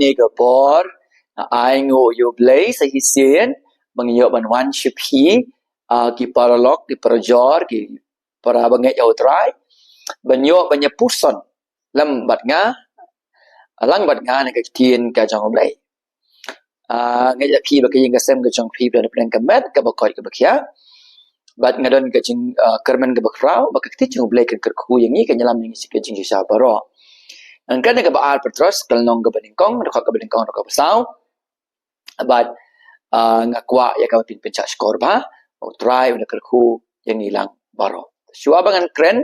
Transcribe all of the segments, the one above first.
ni ke por ai ngo yo blay sa hisien bangyo ban wan shipi ki paralog ki projor ki para bangai yo trai banyo banya puson lam bat nga lang bat nga ne ka tien ka jong blay ngay la pi ba ka yin ka sem ka jong pi ba plan ka met ka ba ko ka ba kya bat ngadon ka jing kermen ka ba krau ba ka ti jong blay ka kerku yang ni ka nyalam ni si ka jing sa baro ang kana ka ba al petros kalnong ka baningkong ka baningkong ka pasau but ngakwa ya ka pincha skor ba o try na kerku yang ilang baro sua bangan kren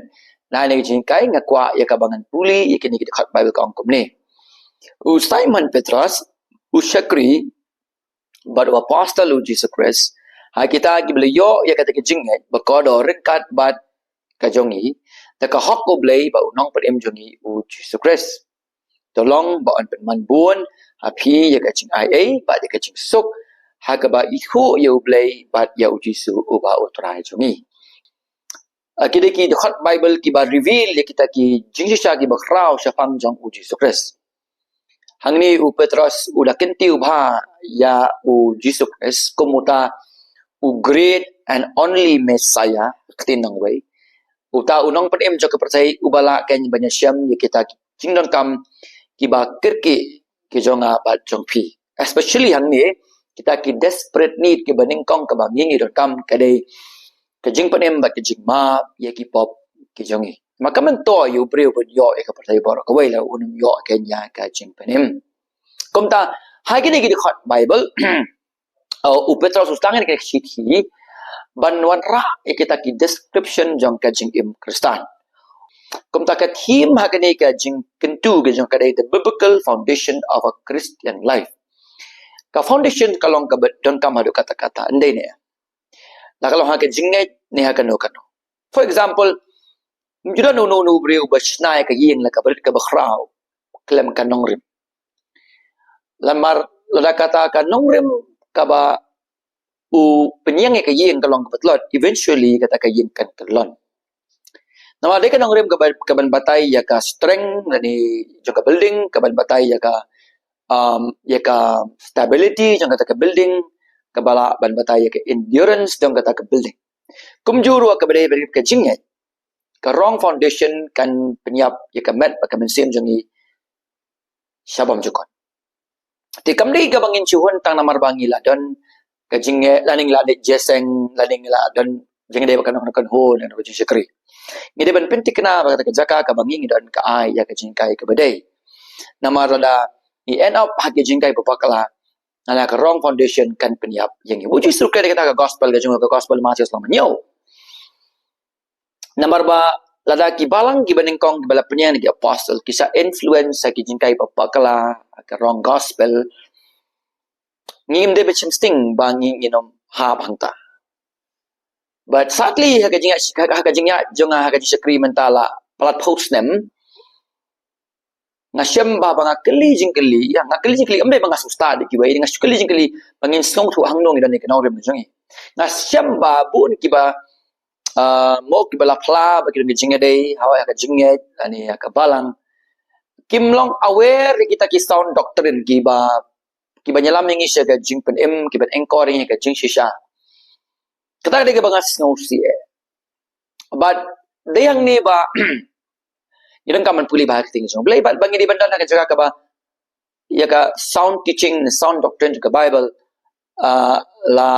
na ni jingkai ngakwa ya ka bangan puli ya kini kita bible ka angkom ni u Simon Petros u Shakri bad apostle u Jesus Christ ha kita gi beliau ya kata ke jingai ba ko do rekat bat ka jongi ta ka hok ko blei ba nong pat em jongi u Jesus Christ tolong ba an pen man buon ha phi ya ka jing ai ai ba ya ka jing suk ha ka ba i khu yo blei bat ya u Jesus u ba u trai jongi kita ki the hot bible ki ba reveal ya kita ki jing sha ki ba krau sha pang jong u Jesus Christ hang ni u Petros u la kentiu ba ya u Jesus Christ komuta u great and only Messiah ketinang way uta unong pen em jok percaya ubala ken banyak syam ya kita jingdon kam kiba kirki ki jonga bat jong pi especially hang ni kita ki desperate need ki baning kong ka bangingi dot kam kadai ke jing pen em bat ke jing ma ya ki pop ki jongi maka men to yu breu bud yo e ka percaya bor ka wei la unum yo ken ya ka jing pen em komta hai ki ni ki khot bible u Petros ustangin ke sithi banwan ra kita ki description jong ka jing im kristan kum ta ka theme ha ka ni ka jing kentu ke jong ka the biblical foundation of a Christian life ka foundation kalong ka don kam hadu kata-kata andai ne la kalau ha ka jing ne ha ka no for example juda no breu ba snai ka yin la ka berit ka bakhrau klem ka nongrim lamar la kata ka nongrim ka ba u penyang ka yin kalong ka betlot eventually kata ka yin kan terlon nama de kan nongrim ka ban batai ya ka strength ni jong ka building ka ban batai ya ka stability jong kata ka building ka bala ban batai ya ka endurance jong kata ka building kumjuru ka bade ka jinget ka wrong foundation kan penyap ya ka met ka mensim jong ni syabam jukon ti kamdi ka bangin chuhon tang namar bangila don kajing laning la de jeseng laning la dan jeng de bakan ho dan kajing syakri ngide ban pentik kena kata ka jaka ka bangi dan ka ai ya kajing kai ka badai nama rada i end up ha kajing kai papakala ala ka wrong foundation kan penyap yang wuji suka kata ka gospel ka gospel masih selama nyo nama ba lada ki balang ki baningkong bala penyan ki apostle kisah influence sa kajing kai papakala ka wrong gospel ngim de becim sting bangi ha bangta but sadly ha kajingya jonga ha kajing sekri mentala plat post nem ngasyam ba banga keli jingkeli ya ngakeli jingkeli ambe banga susta de kibai dengan sekeli jingkeli bangin song tu hangnong dan ikan orang jongi ngasyam ba bun kiba mo kibala pla ba kidong jingya dei hawa ha kajingya ani ha kabalang kimlong aware kita ki sound doctrine kiba nyalam yang isya ka jing pen em kiba engkor yang ka jing shisha kata de ka bangas ngausi but de yang ni ba idang kaman puli ba ting jong blai ba bangi di bandan ka jaga ka ba ya ka sound teaching sound doctrine ka bible la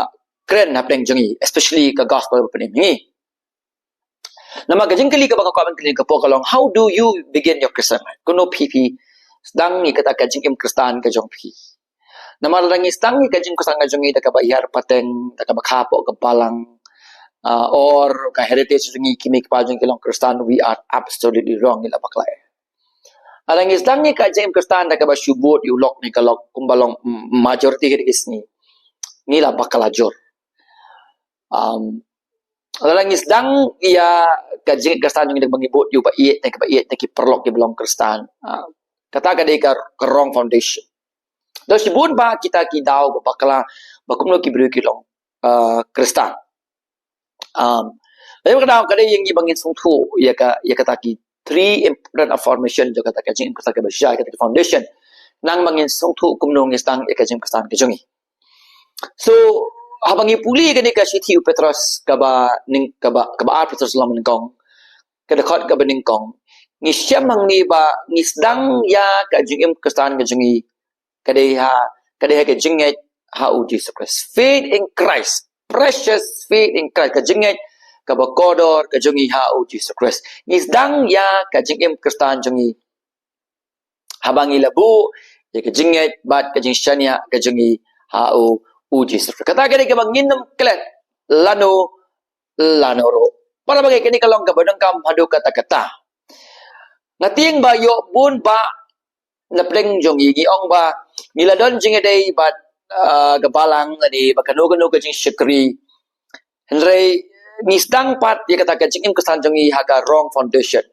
kren na pleng jongi especially ka gospel pa ni nama ka jing kali ka bang kaman kali ka pokalong how do you begin your Christian life kuno pipi sedang ni kata ka jing im kristan ka jong pi nama lang istang ka jing kusang jong ida ka bayar pateng ka bakapo ka palang or ka heritage jong kimi ka jong kilong kristan we are absolutely wrong ila bakla alang istang ka jing kristan ka ba syubut yulok ni kalok kumbalong majority hidis ni la bakala jor alang istang ia ka jing kristan jong ida mangibut yu ba iet ki perlok ki belong kristan kata ka de ka wrong foundation dos sibun ba kita ki daw bakala bakumno ki bru ki long kristan lalu kada yang ibangin sungtu ya kata ki three important affirmation jo kata ka jing kata ka basya kata foundation nang mangin song thu kum nong istang e ka jing kastan ke jongi so habangi puli ke ni ka sithi Petros kaba ning kaba Petros lam ning kong ka dekat ka bening kong ni syamang ni ba ni sedang ya ka jing im kastan ke jongi kadai ka jing ha u Jesus Christ faith in Christ precious faith in Christ ka jing ka ba kodor ka jongi ha u Jesus Christ ni sedang ya ka jing im kastan jongi habangi labu ya ka jinget bat ka jing shania ka jingi ha u Jesus kata kani ka banginam klet lano ro para bagai kani kalong ka badang kam hadu kata-kata ngating ba yo bun ba na pleng jong yi ong ba niladon jing dei bat gabalang ni bakano ka jing shikri henry nisdang pat ya kata ka jing im kesan jong yi haga wrong foundation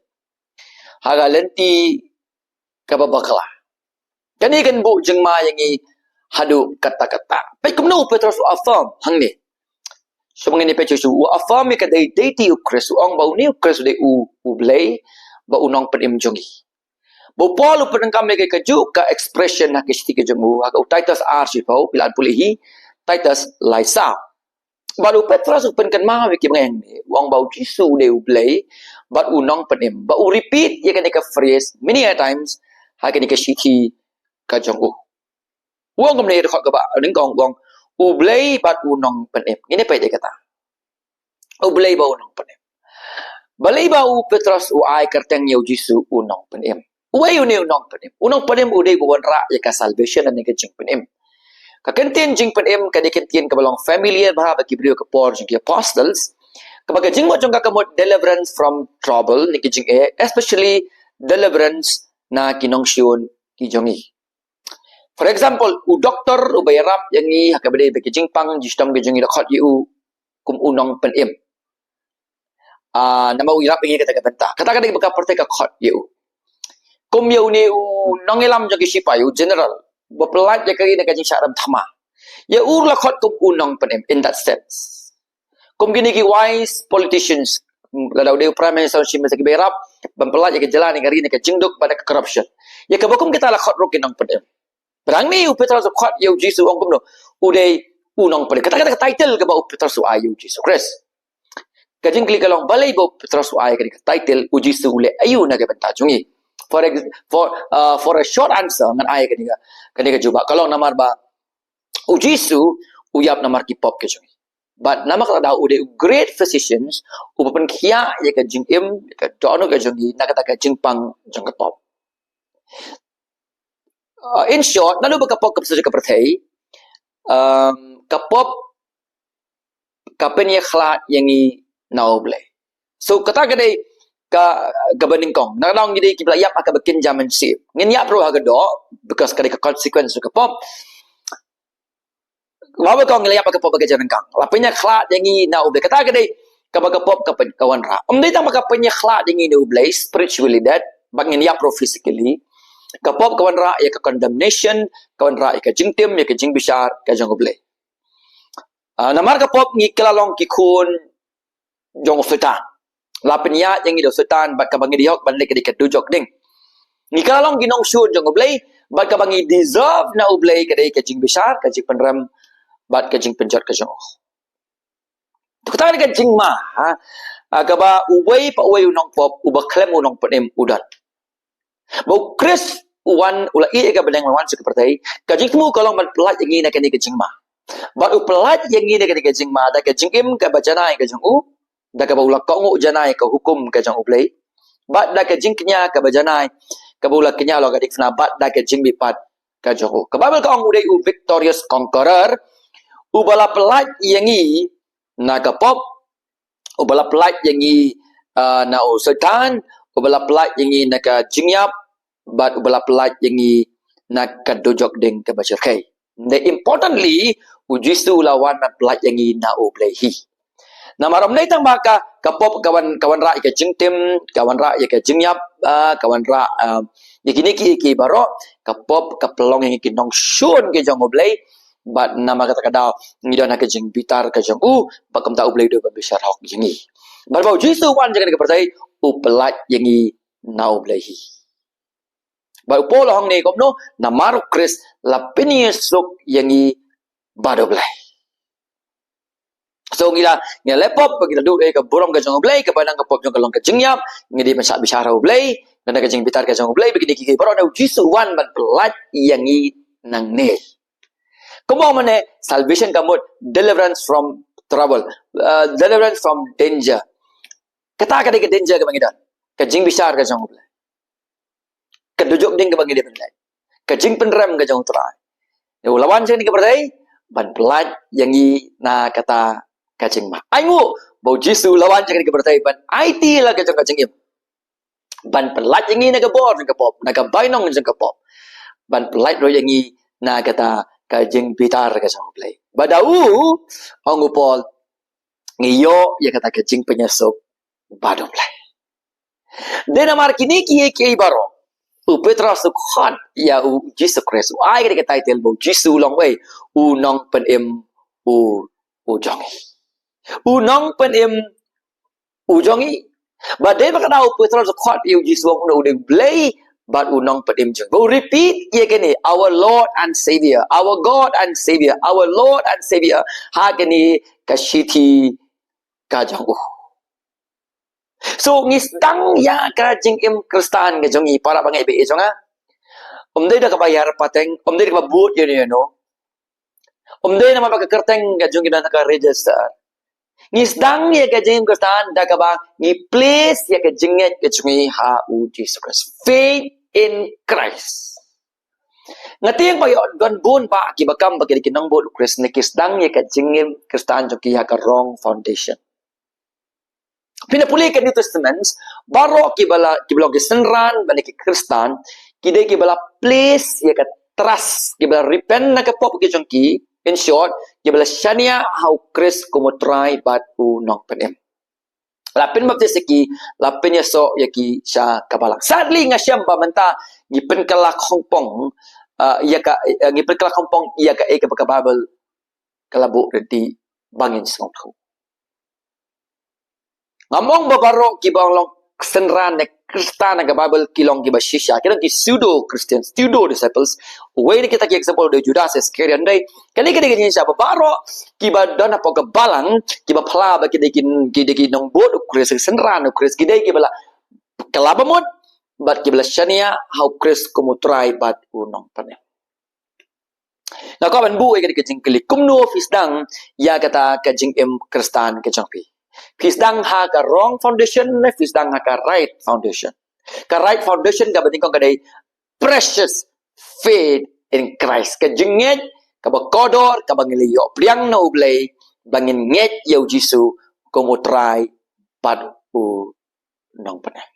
haga lenti kababakala kani kan bu jengma yang i hadu kata-kata pai kumno Petrus affirm hang ni so mangini Petrus affirm ka dei deity Christ ong bau ni Christ de u blay ba unong penim jongi bo Paul penengkam lagi kaju ka expression na kisti ke jemu ka Titus archipel pilan pulihi Titus laisa baru Petrus penkan ma we ki ngeng ni wong bau jisu de u blay ba unong penim ba u repeat ye kan ka phrase many a times hai ni ka shithi ka jong uang kemne de khot ka ba ning kong bong u blay bat u nong penem ini pai de kata u blay ba u nong penem balai ba u Petrus u ai kerteng yau jisu u nong penem u ai u ne u nong penem u de bu ra ya ka salvation ni ka jing penem ka kentien jing penem ka de kentien ka balong familiar ba ki brio ka por jing apostles ka ba jing mo jong ka mo deliverance from trouble ni ki jing especially deliverance na kinong siun ki jongi for example u doktor u bayarap yang ni hakabade be kijing pang jistam ke jongi khot yu kum unong penem nama u irap ngi kata beka pertek ka khot yu kum yu ni u nongelam jogi sipayu general bepelat je kali nak jing syaram thama ya ur la khot kum unong penem in that sense kum gini ki wise politicians kalau dia prime minister si masa berap bempelat je ke jalan ngari ni ke jingduk pada corruption ya ke bokum kita la khot rokin nong pedem berang ni u Petrus khot yu jisu ong kum no u dei u nong pedem kata title ke ba u Petrus u ayu jisu Christ ke jing kli kalong balai bo Petrus u ay ke title u jisu le ayu na ke benta jungi for a short answer ngan ay ke juba kalong namar ba u jisu u yap namar ki pop ke jungi but nama kata dah udah great physicians upapan kia ya ke jing im ke dono ke jongi nak kata ke jing pang jong ke top in short lalu berkapok ke pesawat ke perthai kapop kapenya khlat yang ni nau ble so kata ke dei ka gabaning kong nak dong jadi kita yap akan bikin zaman sip ngin yap pro haga do because kali ke consequence ke pop Wawa kau ngeliat pakai pop bagai jalan kang. Lapanya khlat yang ini na uble. Kata kedai kabaga pop kawan ra. Dia tak pakai punya khlat yang ini uble spiritually that bangin ya pro physically. Kapop kawan ra ya ke condemnation, kawan ra ya ke jing tim ya ke jing besar ke jang uble. Namar kapop ngi kelalong ki kun jong sultan. Lapanya yang ini sultan bak kabangi diok balik ke dujok ding. Ngi kelalong ginong syun jong uble bak kabangi deserve na uble kedai ke jing besar ke jing penram bat ke jing penjat ke jong. Kata ke jing ma kaba uway pa uway unong pop uba klem unong penem udan. Bau Chris uwan ula i ka bedeng wan seperti ka jing temu kalau bat pelat yang ini ke jing ma. Bat u pelat yang ini ke jing ma da ke jing im ka bajanai ke jong u da ka baula kongu janai ke hukum ke jong ublei. Bat da ke jing kenya ka bajanai ka baula kenya lo ka dikna bat da ke jing bipat ka jong u. Ka babel ka ong udai u victorious conqueror ubala pelat yang i na kapop ubala pelat yang i na o sultan ubala pelat yang i na ka jingyap but ubala pelat yang i na ka dojok ding ka bashirkai the importantly ujisu lawan na pelat yang i na o blehi na maram nei tang baka kapop kawan ra ka jingtim kawan ra ka jingyap kawan ra yakini ki baro kapop ka pelong yang ki nong shun ke jong oblei but nama kata kadau ngidon ke jing bitar ke jong u bakam ta ublei do besar hok jingi barbau jisu wan jangan ke percaya u pelat yangi na ublehi Ba polo hang ni komno na maru Chris la pinisuk yang i bado blai. So ngila lepop bagi duduk ke burung ke jong blai ke padang ke pop jong ke long ke jengyap ngidi masak bicara blai dan ke jeng bitar ke jong blai bagi diki baro na jisu wan ban pelat yang i nang ne. Kamo mane salvation kamut deliverance from trouble, deliverance from danger. Kata ke danger ke bangidan. Ke jeng bicar ke jong blai. Ke dujuk ding ke bagi dia penlai. Ke jeng penrem ke jong trai. Yo lawan jeng ni ke berdai ban pelat yang i na kata kacing mah. Aingu bau jisu lawan jeng ni ke berdai ban IT lah ke jong kacing im. Ban pelat yang i na ke bor jeng ke pop, na ke bainong jeng ke pop. Ban pelat ro yang i na kata kajing bitar ke jong blai. Badau ongu pol ngiyo ya kata kajing penyesuk badom blai. Dena mar kini kiye baro. Petra sukhat ya Jesus Christ. Ai ke title bo Jesus long way. Nong pen em jongi. Nong pen em jongi. Badai bakadau Petra sukhat ya Jesus wong no de blai but nong pen em jongi. Bo repeat ye kene our Lord and Savior, our God and Savior, our Lord and Savior. Ha kene kashiti kajang So ngisdang ya kajing im Kristan ke jongi para bangai be jonga. Dai dah kabayar pateng, dai ka boot yun no. Dai na mapakakerteng ke jongi na ka register. Ngisdang ya kajing Kristan dah ka ba ni place ya kajing ke jongi ha Jesus Christ. Faith in Christ. Ngati yang payo don bun pa kibakam bagi kinang boot Christ ni kisdang ya kajing Kristan jongi ha ka wrong foundation. Pinapuli ke New Testament, baru kibala kesenran bani ke Kristen, kidai kibala place ya ke trust, kibala repent na ke pop ke jongki, in short, kibala shania how Chris kumutrai bat nong penem. Lapin baptis ki, lapin ya so ya ki sya kabalang. Sadly nga siyam ba menta gipen kalak Hongpong, ya ka gipen kalak Hongpong ya ka e ka Bible kalabu di bangin sengok tu. Ngamong babaro kibang long senran ne Kristen na Bible kilong kiba shisha kira ki pseudo Christians, pseudo disciples. Way ni kita ki example de Judas Iscariot ndai kali kini kini siapa babaro kiba dona poka balang kiba pala ba kideki nong bod Chris senran Chris kidai kibala kalabamot but kibala shania how Chris kumutrai but unong pane. Nah kawan bu kideki jingkeli kumno fisdang ya kata kajing em Kristen ke jangpi. Fisdang ha ka wrong foundation, fisdang ha ka right foundation. Ka right foundation ka bating kong kadai precious faith in Christ. Ka jengit, ka bakodor, ka bangiliyo. Priang na ublay, bangin nget yaw Jisu, kumutray, pad u nong panay.